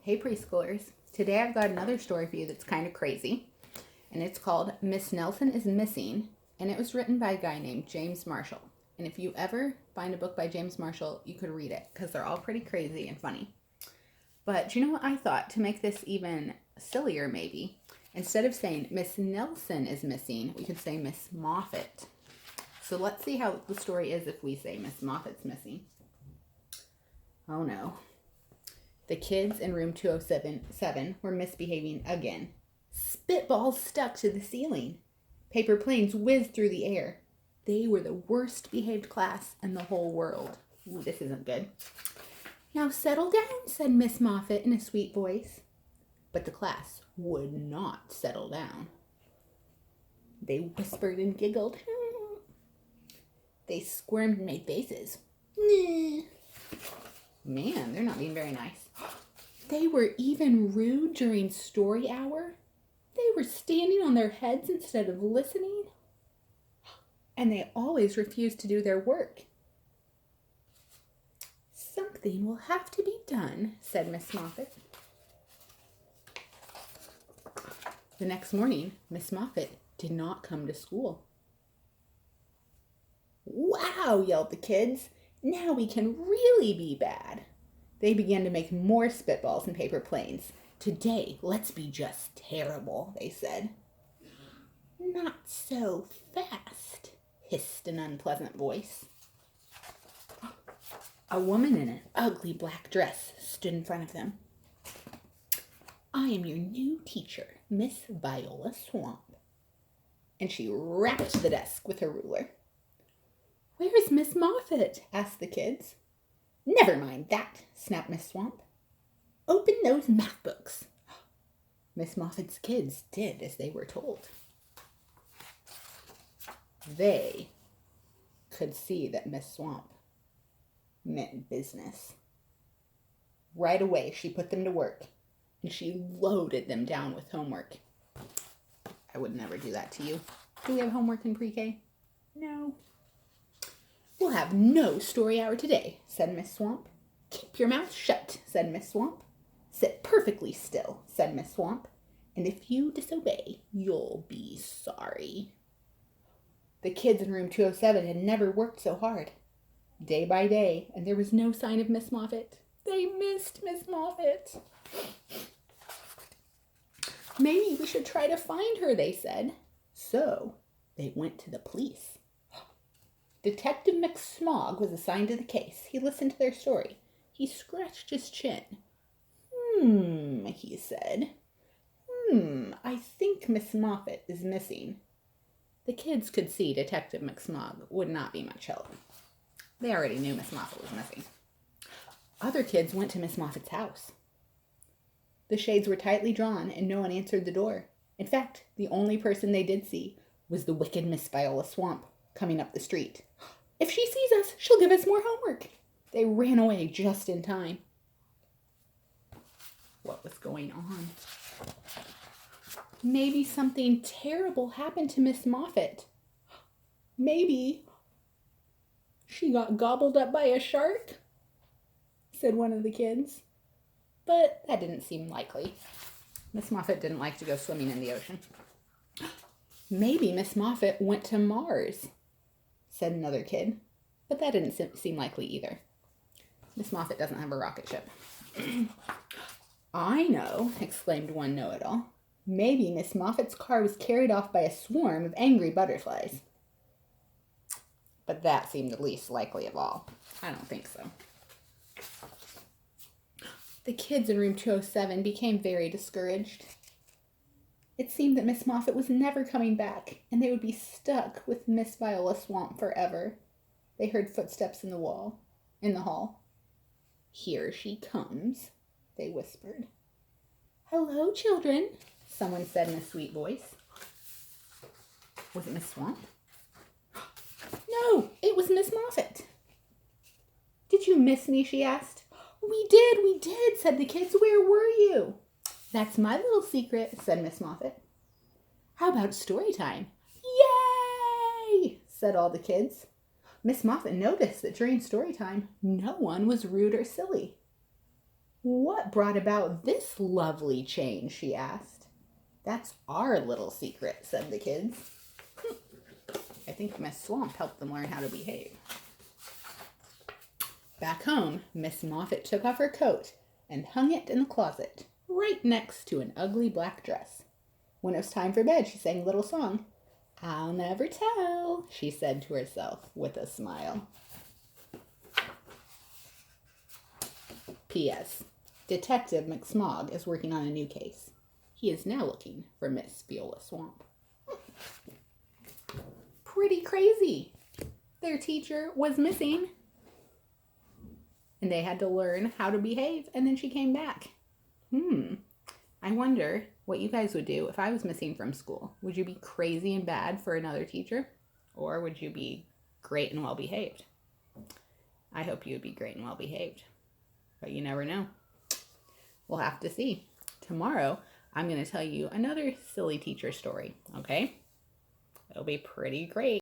Hey preschoolers, today I've got another story for you that's kind of crazy, and it's called Miss Nelson is Missing, and it was written by a guy named James Marshall. And if you ever find a book by James Marshall, you could read it, because they're all pretty crazy and funny. But you know what I thought, to make this even sillier maybe, instead of saying Miss Nelson is missing, we could say Miss Moffitt. So let's see how the story is if we say Miss Moffitt's missing. Oh no. The kids in room 207 were misbehaving again. Spitballs stuck to the ceiling. Paper planes whizzed through the air. They were the worst behaved class in the whole world. Ooh, this isn't good. Now settle down, said Miss Moffitt in a sweet voice. But the class would not settle down. They whispered and giggled. They squirmed and made faces. Man, they're not being very nice. They were even rude during story hour. They were standing on their heads instead of listening. And they always refused to do their work. Something will have to be done, said Miss Moffitt. The next morning, Miss Moffitt did not come to school. Wow, yelled the kids. Now we can really be bad. They began to make more spitballs and paper planes. Today, let's be just terrible, they said. Not so fast, hissed an unpleasant voice. A woman in an ugly black dress stood in front of them. I am your new teacher, Miss Viola Swamp. And she rapped the desk with her ruler. Where's Miss Moffitt? Asked the kids. Never mind that, snapped Miss Swamp. Open those math books. Miss Moffitt's kids did as they were told. They could see that Miss Swamp meant business. Right away, she put them to work, and she loaded them down with homework. I would never do that to you. Do we have homework in pre-K? No. We'll have no story hour today, said Miss Swamp. Keep your mouth shut, said Miss Swamp. Sit perfectly still, said Miss Swamp. And if you disobey, you'll be sorry. The kids in room 207 had never worked so hard. Day by day, and there was no sign of Miss Moffitt. They missed Miss Moffitt. Maybe we should try to find her, they said. So they went to the police. Detective McSmog was assigned to the case. He listened to their story. He scratched his chin. He said. I think Miss Moffitt is missing. The kids could see Detective McSmog would not be much help. They already knew Miss Moffitt was missing. Other kids went to Miss Moffitt's house. The shades were tightly drawn and no one answered the door. In fact, the only person they did see was the wicked Miss Viola Swamp coming up the street. If she sees us, she'll give us more homework. They ran away just in time. What was going on? Maybe something terrible happened to Miss Moffitt. Maybe she got gobbled up by a shark, said one of the kids. But that didn't seem likely. Miss Moffitt didn't like to go swimming in the ocean. Maybe Miss Moffitt went to Mars, said another kid. But that didn't seem likely either. Miss Moffitt doesn't have a rocket ship. I know, exclaimed one know-it-all. Maybe Miss Moffitt's car was carried off by a swarm of angry butterflies. But that seemed the least likely of all. I don't think so. The kids in room 207 became very discouraged. It seemed that Miss Moffitt was never coming back, and they would be stuck with Miss Viola Swamp forever. They heard footsteps in the hall. Here she comes, they whispered. Hello, children, someone said in a sweet voice. Was it Miss Swamp? No, it was Miss Moffitt. Did you miss me, she asked. We did, said the kids. Where were you? That's my little secret, said Miss Moffitt. How about story time? Yay, said all the kids. Miss Moffitt noticed that during story time, no one was rude or silly. "What brought about this lovely change?" she asked. "That's our little secret," said the kids. I think Miss Swamp helped them learn how to behave. Back home, Miss Moffitt took off her coat and hung it in the closet, right next to an ugly black dress. When it was time for bed, she sang a little song. "I'll never tell," she said to herself with a smile. P.S. Detective McSmog is working on a new case. He is now looking for Miss Viola Swamp. Pretty crazy. Their teacher was missing, and they had to learn how to behave, and then she came back. I wonder what you guys would do if I was missing from school. Would you be crazy and bad for another teacher? Or would you be great and well behaved? I hope you would be great and well behaved. But you never know. We'll have to see. Tomorrow, I'm going to tell you another silly teacher story, okay? It'll be pretty great.